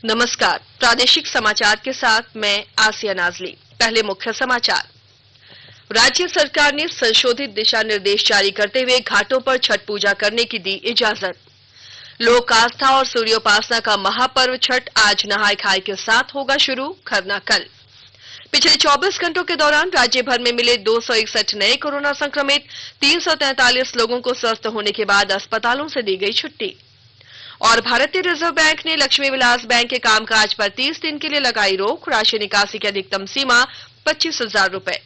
नमस्कार, प्रादेशिक समाचार के साथ मैं आसिया नाजली। पहले मुख्य समाचार। राज्य सरकार ने संशोधित दिशा निर्देश जारी करते हुए घाटों पर छठ पूजा करने की दी इजाजत। लोक आस्था और सूर्योपासना का महापर्व छठ आज नहाय खाए के साथ होगा शुरू, खरना कल। पिछले 24 घंटों के दौरान राज्य भर में मिले 261 नए कोरोना संक्रमित, 343 लोगों को स्वस्थ होने के बाद अस्पतालों से दी गई छुट्टी। और भारतीय रिजर्व बैंक ने लक्ष्मी विलास बैंक के कामकाज पर 30 दिन के लिए लगाई रोक। राशि निकासी की अधिकतम सीमा 25,000 रुपए।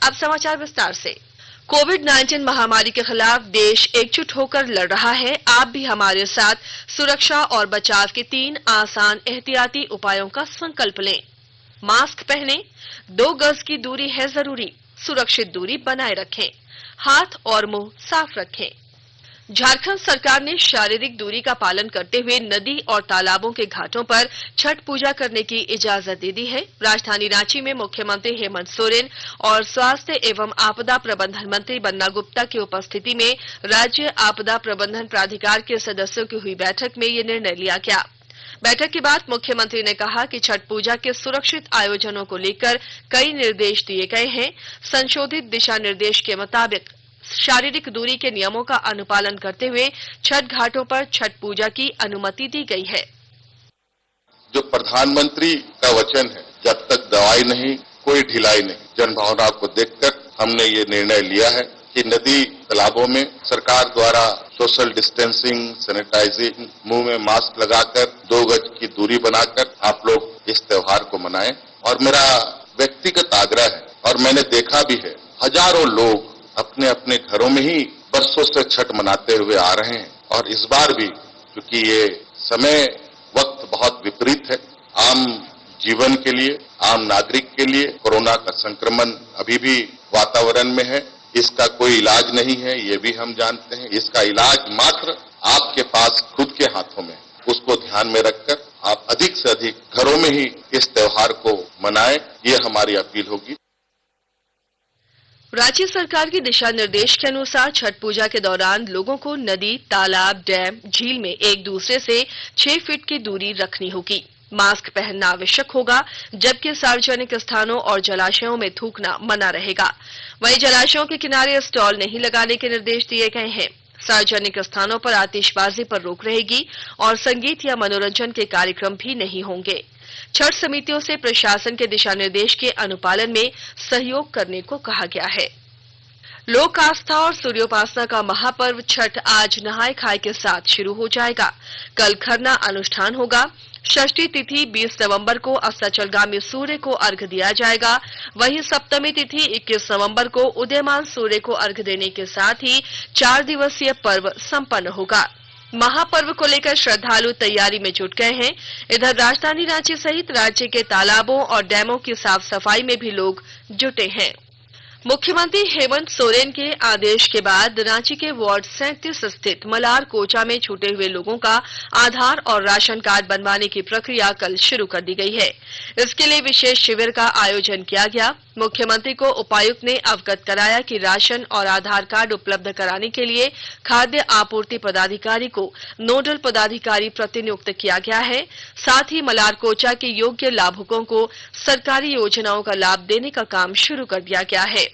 अब समाचार विस्तार से। कोविड-19 महामारी के खिलाफ देश एकजुट होकर लड़ रहा है। आप भी हमारे साथ सुरक्षा और बचाव के 3 आसान एहतियाती उपायों का संकल्प लें। मास्क पहनें, 2 गज की दूरी है जरूरी, सुरक्षित दूरी बनाए रखें, हाथ और मुंह साफ रखें। झारखंड सरकार ने शारीरिक दूरी का पालन करते हुए नदी और तालाबों के घाटों पर छठ पूजा करने की इजाजत दे दी है। राजधानी रांची में मुख्यमंत्री हेमंत सोरेन और स्वास्थ्य एवं आपदा प्रबंधन मंत्री बन्ना गुप्ता की उपस्थिति में राज्य आपदा प्रबंधन प्राधिकार के सदस्यों की हुई बैठक में ये निर्णय लिया गया। बैठक के बाद मुख्यमंत्री ने कहा कि छठ पूजा के सुरक्षित आयोजनों को लेकर कई निर्देश दिए गए हैं। संशोधित दिशा निर्देश के मुताबिक शारीरिक दूरी के नियमों का अनुपालन करते हुए छठ घाटों पर छठ पूजा की अनुमति दी गई है। जो प्रधानमंत्री का वचन है, जब तक दवाई नहीं कोई ढिलाई नहीं, जनभावना को देखकर हमने ये निर्णय लिया है कि नदी तालाबों में सरकार द्वारा सोशल डिस्टेंसिंग, सैनिटाइजिंग, मुंह में मास्क लगाकर 2 गज की दूरी बनाकर आप लोग इस त्योहार को मनाएं। और मेरा व्यक्तिगत आग्रह है, और मैंने देखा भी है, हजारों लोग अपने अपने घरों में ही बरसों से छठ मनाते हुए आ रहे हैं। और इस बार भी क्योंकि ये समय वक्त बहुत विपरीत है, आम जीवन के लिए, आम नागरिक के लिए कोरोना का संक्रमण अभी भी वातावरण में है। इसका कोई इलाज नहीं है, ये भी हम जानते हैं। इसका इलाज मात्र आपके पास खुद के हाथों में। उसको ध्यान में रखकर आप अधिक से अधिक घरों में ही इस त्योहार को मनाएं, ये हमारी अपील होगी। राज्य सरकार के दिशा निर्देश के अनुसार छठ पूजा के दौरान लोगों को नदी, तालाब, डैम, झील में एक दूसरे से 6 फीट की दूरी रखनी होगी। मास्क पहनना आवश्यक होगा, जबकि सार्वजनिक स्थानों और जलाशयों में थूकना मना रहेगा। वहीं जलाशयों के किनारे स्टॉल नहीं लगाने के निर्देश दिए गए हैं। सार्वजनिक स्थानों पर आतिशबाजी पर रोक रहेगी और संगीत या मनोरंजन के कार्यक्रम भी नहीं होंगे। छठ समितियों से प्रशासन के दिशा निर्देश के अनुपालन में सहयोग करने को कहा गया है। लोक आस्था और सूर्योपासना का महापर्व छठ आज नहाय खाए के साथ शुरू हो जाएगा। कल खरना अनुष्ठान होगा। षष्ठी तिथि 20 नवंबर को अस्ताचलगामी सूर्य को अर्घ्य दिया जाएगा। वहीं सप्तमी तिथि 21 नवंबर को उदयमान सूर्य को अर्घ्य देने के साथ ही 4 दिवसीय पर्व संपन्न होगा। महापर्व को लेकर श्रद्धालु तैयारी में जुट गए हैं। इधर राजधानी रांची सहित राज्य के तालाबों और डैमों की साफ सफाई में भी लोग जुटे हैं। मुख्यमंत्री हेमंत सोरेन के आदेश के बाद रांची के वार्ड 37 स्थित मलार कोचा में छूटे हुए लोगों का आधार और राशन कार्ड बनवाने की प्रक्रिया कल शुरू कर दी गई है। इसके लिए विशेष शिविर का आयोजन किया गया। मुख्यमंत्री को उपायुक्त ने अवगत कराया कि राशन और आधार कार्ड उपलब्ध कराने के लिए खाद्य आपूर्ति पदाधिकारी को नोडल पदाधिकारी प्रतिनियुक्त किया गया है। साथ ही मलार कोचा के योग्य लाभुकों को सरकारी योजनाओं का लाभ देने का काम शुरू कर दिया गया है।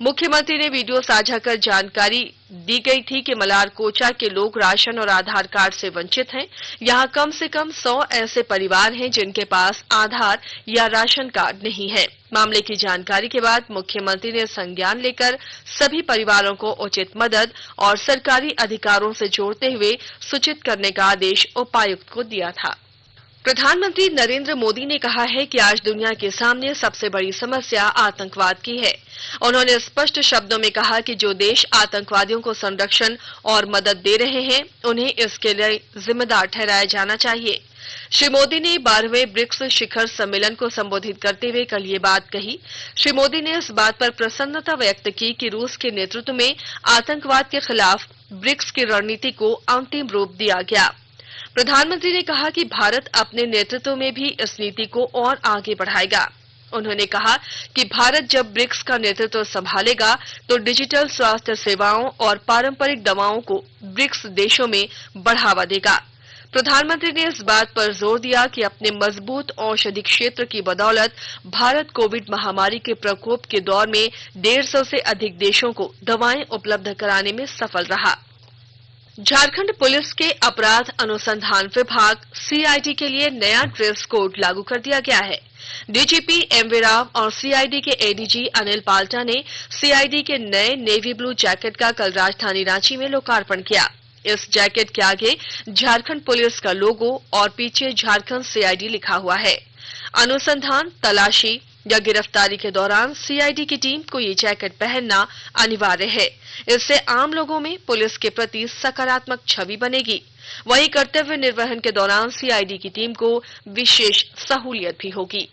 मुख्यमंत्री ने वीडियो साझा कर जानकारी दी गई थी कि मलार कोचा के लोग राशन और आधार कार्ड से वंचित हैं। यहां कम से कम 100 ऐसे परिवार हैं जिनके पास आधार या राशन कार्ड नहीं है। मामले की जानकारी के बाद मुख्यमंत्री ने संज्ञान लेकर सभी परिवारों को उचित मदद और सरकारी अधिकारों से जोड़ते हुए सूचित करने का आदेश उपायुक्त को दिया था। प्रधानमंत्री नरेंद्र मोदी ने कहा है कि आज दुनिया के सामने सबसे बड़ी समस्या आतंकवाद की है। उन्होंने स्पष्ट शब्दों में कहा कि जो देश आतंकवादियों को संरक्षण और मदद दे रहे हैं, उन्हें इसके लिए जिम्मेदार ठहराया जाना चाहिए। श्री मोदी ने 12वें ब्रिक्स शिखर सम्मेलन को संबोधित करते हुए कल ये बात कही। श्री मोदी ने इस बात पर प्रसन्नता व्यक्त की कि रूस के नेतृत्व में आतंकवाद के खिलाफ ब्रिक्स की रणनीति को अंतिम रूप दिया गया। प्रधानमंत्री ने कहा कि भारत अपने नेतृत्व में भी इस नीति को और आगे बढ़ाएगा। उन्होंने कहा कि भारत जब ब्रिक्स का नेतृत्व संभालेगा तो डिजिटल स्वास्थ्य सेवाओं और पारंपरिक दवाओं को ब्रिक्स देशों में बढ़ावा देगा। प्रधानमंत्री ने इस बात पर जोर दिया कि अपने मजबूत औषधि क्षेत्र की बदौलत भारत कोविड महामारी के प्रकोप के दौर में 150 से अधिक देशों को दवाएं उपलब्ध कराने में सफल रहा। झारखंड पुलिस के अपराध अनुसंधान विभाग सीआईडी के लिए नया ड्रेस कोड लागू कर दिया गया है। डीजीपी एमवी राव और सीआईडी के एडीजी अनिल पाल्टा ने सीआईडी के नए नेवी ब्लू जैकेट का कल राजधानी रांची में लोकार्पण किया। इस जैकेट के आगे झारखंड पुलिस का लोगो और पीछे झारखंड सीआईडी लिखा हुआ है। अनुसंधान, तलाशी या गिरफ्तारी के दौरान सीआईडी की टीम को ये जैकेट पहनना अनिवार्य है। इससे आम लोगों में पुलिस के प्रति सकारात्मक छवि बनेगी। वहीं कर्तव्य निर्वहन के दौरान सीआईडी की टीम को विशेष सहूलियत भी होगी।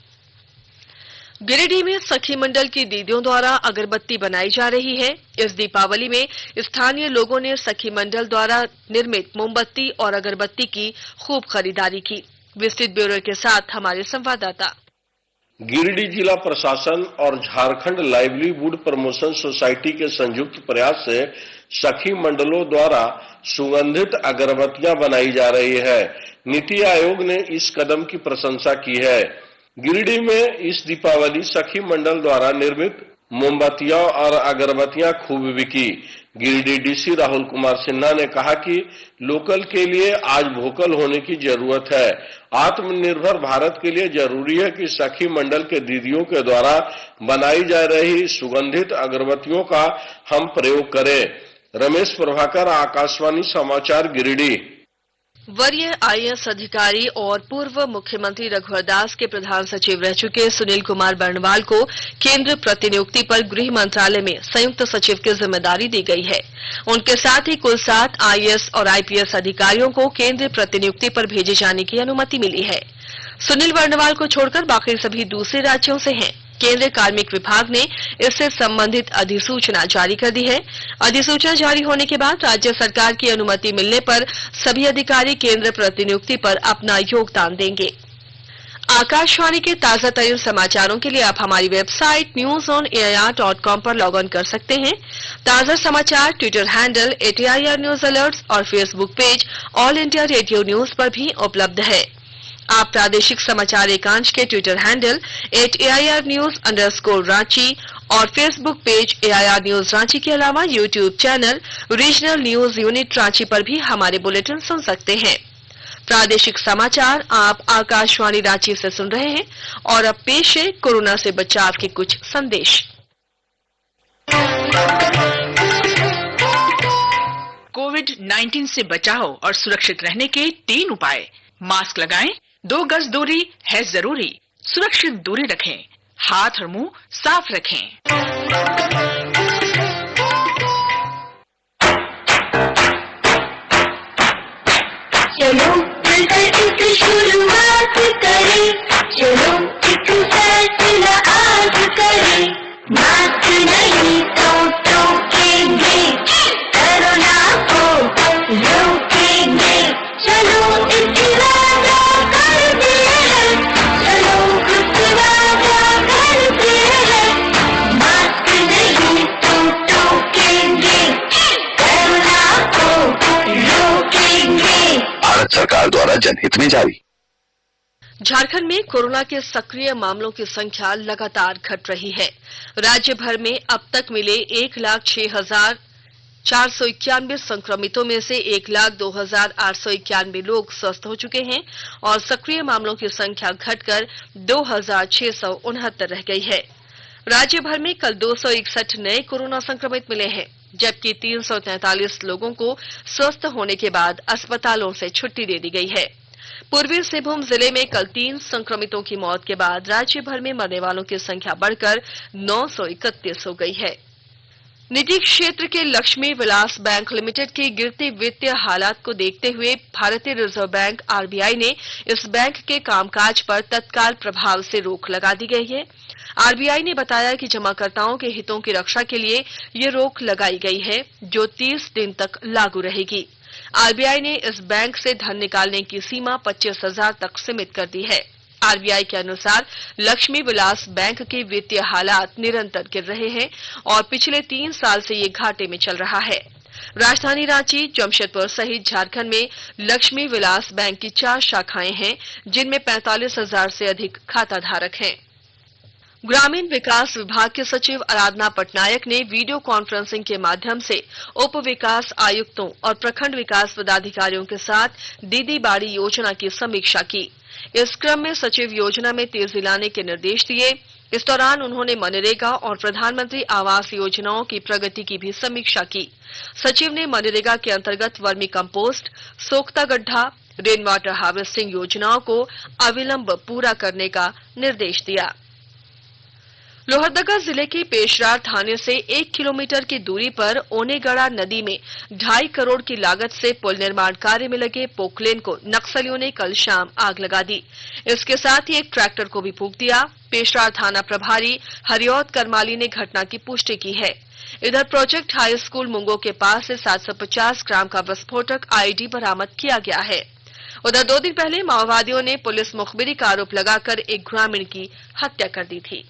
गिरिडीह में सखी मंडल की दीदियों द्वारा अगरबत्ती बनाई जा रही है। इस दीपावली में स्थानीय लोगों ने सखी मंडल द्वारा निर्मित मोमबत्ती और अगरबत्ती की खूब खरीदारी की। विस्तृत ब्यूरो के साथ हमारे संवाददाता। गिरिडीह जिला प्रशासन और झारखंड लाइवलीहुड प्रमोशन सोसाइटी के संयुक्त प्रयास से सखी मंडलों द्वारा सुगंधित अगरबत्तियां बनाई जा रही है। नीति आयोग ने इस कदम की प्रशंसा की है। गिरिडीह में इस दीपावली सखी मंडल द्वारा निर्मित मोमबत्तियां और अगरबत्तियां खूब बिकी। गिरिडीह डीसी राहुल कुमार सिन्हा ने कहा कि लोकल के लिए आज वोकल होने की जरूरत है। आत्मनिर्भर भारत के लिए जरूरी है कि सखी मंडल के दीदियों के द्वारा बनाई जा रही सुगंधित अगरबत्तियों का हम प्रयोग करें। रमेश प्रभाकर, आकाशवाणी समाचार, गिरिडीह। वरीय आईएएस अधिकारी और पूर्व मुख्यमंत्री रघुवर दास के प्रधान सचिव रह चुके सुनील कुमार बर्णवाल को केंद्र प्रतिनियुक्ति पर गृह मंत्रालय में संयुक्त सचिव की जिम्मेदारी दी गई है। उनके साथ ही कुल 7 आईएएस और आईपीएस अधिकारियों को केंद्र प्रतिनियुक्ति पर भेजे जाने की अनुमति मिली है। सुनील बर्णवाल को छोड़कर बाकी सभी दूसरे राज्यों से हैं। केंद्रीय कार्मिक विभाग ने इससे संबंधित अधिसूचना जारी कर दी है। अधिसूचना जारी होने के बाद राज्य सरकार की अनुमति मिलने पर सभी अधिकारी केंद्र प्रतिनियुक्ति पर अपना योगदान देंगे। आकाशवाणी के ताजा तरीन समाचारों के लिए आप हमारी वेबसाइट newsonair.com पर लॉग ऑन कर सकते हैं। ताजा समाचार Twitter handle @AIR news alerts और Facebook page All India Radio news पर भी उपलब्ध है। आप प्रादेशिक समाचार एकांश के ट्विटर हैंडल @AIR News_Ranchi और Facebook page AIR news Ranchi के अलावा YouTube channel regional news unit Ranchi पर भी हमारे बुलेटिन सुन सकते हैं। प्रादेशिक समाचार आप आकाशवाणी रांची से सुन रहे हैं और अब पेश है कोरोना से बचाव के कुछ संदेश। कोविड-19 से बचाव और सुरक्षित रहने के 3 उपाय। मास्क लगाएं, 2 गज दूरी है जरूरी, सुरक्षित दूरी रखें, हाथ और मुंह साफ रखें। चलो मिलकर एक शुरुआत करें, चलो एक फैसला आज करें। मास्क नहीं तो टोकेंगे, कोरोना को रोकेंगे। चलो एक वादा करते हैं, चलो कुछ वादा करते हैं। मास्क नहीं तो टोकेंगे, कोरोना को रोकेंगे। भारत सरकार द्वारा जनहित में जारी। झारखंड में कोरोना के सक्रिय मामलों की संख्या लगातार घट रही है। राज्य भर में अब तक मिले 1,06,491 संक्रमितों में से 1,02,891 लोग स्वस्थ हो चुके हैं और सक्रिय मामलों की संख्या घटकर 2,669 रह गई है। राज्य भर में कल 261 नए कोरोना संक्रमित मिले हैं, जबकि 343 लोगों को स्वस्थ होने के बाद अस्पतालों से छुट्टी दे दी गई है। पूर्वी सिंहभूम जिले में कल 3 संक्रमितों की मौत के बाद राज्य भर में मरने वालों की संख्या बढ़कर 931 हो गई है। निजी क्षेत्र के लक्ष्मी विलास बैंक लिमिटेड की गिरती वित्तीय हालात को देखते हुए भारतीय रिजर्व बैंक आरबीआई ने इस बैंक के कामकाज पर तत्काल प्रभाव से रोक लगा दी गई है। आरबीआई ने बताया कि जमाकर्ताओं के हितों की रक्षा के लिए ये रोक लगाई गई है, जो 30 दिन तक लागू रहेगी। आरबीआई ने इस बैंक से धन निकालने की सीमा 25,000 तक सीमित कर दी है। आरबीआई के अनुसार लक्ष्मी विलास बैंक के वित्तीय हालात निरंतर गिर रहे हैं और पिछले 3 साल से ये घाटे में चल रहा है। राजधानी रांची, जमशेदपुर सहित झारखंड में लक्ष्मी विलास बैंक की 4 शाखाएं हैं, जिनमें 45,000 से अधिक खाता धारक हैं। ग्रामीण विकास विभाग के सचिव आराधना पटनायक ने वीडियो कॉन्फ्रेंसिंग के माध्यम से उप विकास आयुक्तों और प्रखंड विकास पदाधिकारियों के साथ दीदी बाड़ी योजना की समीक्षा की। इस क्रम में सचिव योजना में तेजी लाने के निर्देश दिए। इस दौरान उन्होंने मनरेगा और प्रधानमंत्री आवास योजनाओं की प्रगति की भी समीक्षा की। सचिव ने मनरेगा के अंतर्गत वर्मी कंपोस्ट, सोख्ता गड्ढा, रेन वाटर हार्वेस्टिंग योजनाओं को अविलंब पूरा करने का निर्देश दिया। लोहरदगा जिले के पेशरार थाने से 1 किलोमीटर की दूरी पर ओनेगड़ा नदी में 2.5 करोड़ की लागत से पुल निर्माण कार्य में लगे पोकलेन को नक्सलियों ने कल शाम आग लगा दी। इसके साथ ही एक ट्रैक्टर को भी फूंक दिया। पेशरार थाना प्रभारी हरियौत करमाली ने घटना की पुष्टि की है। इधर प्रोजेक्ट हाई स्कूल मुंगो के पास से 750 ग्राम का विस्फोटक आईडी बरामद किया गया है। उधर 2 दिन पहले माओवादियों ने पुलिस मुखबिरी का आरोप लगाकर एक ग्रामीण की हत्या कर दी थी।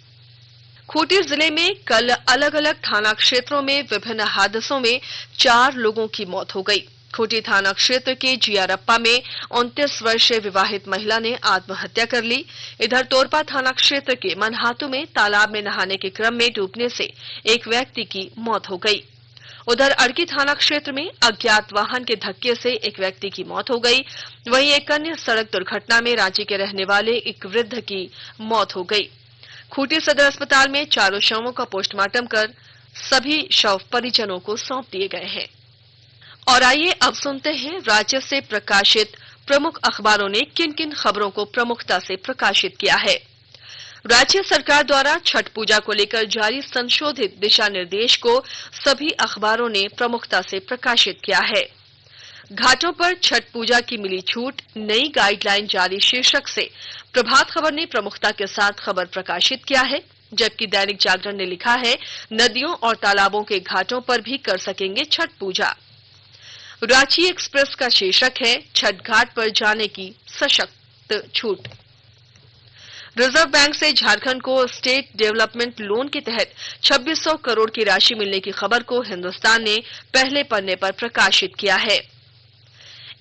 खूंटी जिले में कल अलग अलग थाना क्षेत्रों में विभिन्न हादसों में 4 लोगों की मौत हो गई। खूंटी थाना क्षेत्र के जियारप्पा में 29 वर्षीय विवाहित महिला ने आत्महत्या कर ली। इधर तोरपा थाना क्षेत्र के मनहातू में तालाब में नहाने के क्रम में डूबने से एक व्यक्ति की मौत हो गई। उधर अड़की थाना क्षेत्र में अज्ञात वाहन के धक्के से एक व्यक्ति की मौत हो गई। वहीं एक अन्य सड़क दुर्घटना में रांची के रहने वाले एक वृद्ध की मौत हो गई। खूंटी सदर अस्पताल में चारों शवों का पोस्टमार्टम कर सभी शव परिजनों को सौंप दिए गए हैं। और आइए अब सुनते हैं राज्य से प्रकाशित प्रमुख अखबारों ने किन किन खबरों को प्रमुखता से प्रकाशित किया है। राज्य सरकार द्वारा छठ पूजा को लेकर जारी संशोधित दिशा निर्देश को सभी अखबारों ने प्रमुखता से प्रकाशित किया है। घाटों पर छठ पूजा की मिली छूट, नई गाइडलाइन जारी शीर्षक से प्रभात खबर ने प्रमुखता के साथ खबर प्रकाशित किया है, जबकि दैनिक जागरण ने लिखा है नदियों और तालाबों के घाटों पर भी कर सकेंगे छठ पूजा। रांची एक्सप्रेस का शीर्षक है छठ घाट पर जाने की सशक्त छूट। रिजर्व बैंक से झारखंड को स्टेट डेवलपमेंट लोन के तहत 2600 करोड़ की राशि मिलने की खबर को हिंदुस्तान ने पहले पन्ने पर प्रकाशित किया है।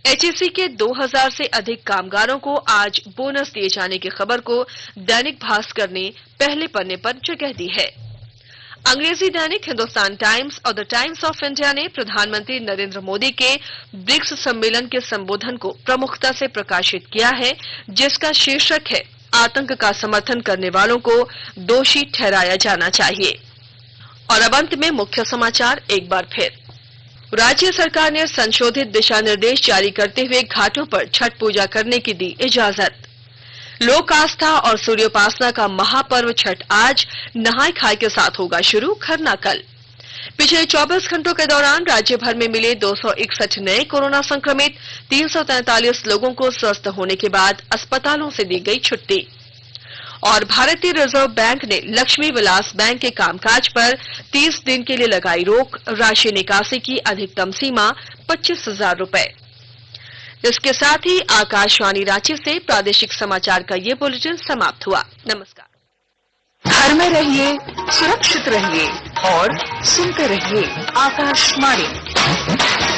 एचईसी के 2000 से अधिक कामगारों को आज बोनस दिए जाने की खबर को दैनिक भास्कर ने पहले पन्ने पर जगह दी है। अंग्रेजी दैनिक हिंदुस्तान टाइम्स और द टाइम्स ऑफ इंडिया ने प्रधानमंत्री नरेंद्र मोदी के ब्रिक्स सम्मेलन के संबोधन को प्रमुखता से प्रकाशित किया है, जिसका शीर्षक है आतंक का समर्थन करने वालों को दोषी ठहराया जाना चाहिए। और अब अंत में मुख्य समाचार एक बार फिर। राज्य सरकार ने संशोधित दिशा निर्देश जारी करते हुए घाटों पर छठ पूजा करने की दी इजाजत। लोक आस्था और सूर्योपासना का महापर्व छठ आज नहाय खाए के साथ होगा शुरू, खरना कल। पिछले 24 घंटों के दौरान राज्य भर में मिले 261 नए कोरोना संक्रमित, 343 लोगों को स्वस्थ होने के बाद अस्पतालों से दी गई छुट्टी। और भारतीय रिजर्व बैंक ने लक्ष्मी विलास बैंक के कामकाज पर 30 दिन के लिए लगाई रोक, राशि निकासी की अधिकतम सीमा 25,000 रुपए। इसके साथ ही आकाशवाणी रांची से प्रादेशिक समाचार का ये बुलेटिन समाप्त हुआ। नमस्कार। घर में रहिए, सुरक्षित रहिए और सुनते रहिए आकाशवाणी।